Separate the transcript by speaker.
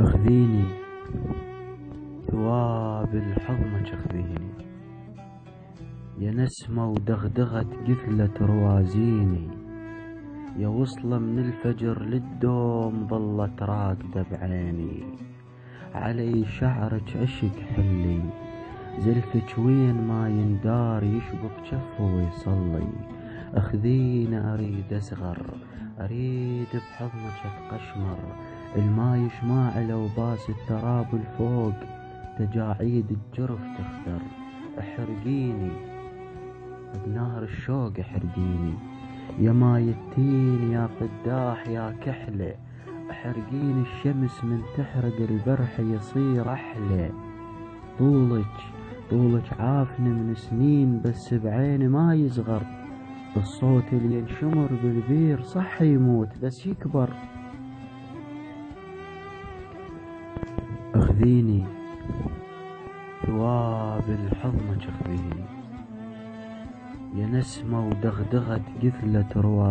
Speaker 1: اخذيني ثواب الحضنة اخذيني، يا نسمة ودغدغة قثلة روازيني، يا وصلة من الفجر للدوم ظلت راقدة بعيني، علي شعرك عشق حلي، زلفك وين ما يندار يشبك جفه ويصلي. اخذيني اريد اصغر، اريد بحضنك اتقشمر، الماي يشماع لو باس التراب الفوق، تجاعيد الجرف تخضر. احرقيني بنار الشوق احرقيني، يا ماي التين يا قداح يا كحلة، احرقيني الشمس من تحرق البرح يصير احلى. طولك عافني من سنين بس بعيني ما يصغر، الصوت اللي ينشمر بالبير صح يموت بس يكبر. اخذيني ثواب الحضنة اخذيني، يا نسمة ودغدغة قثلة رواق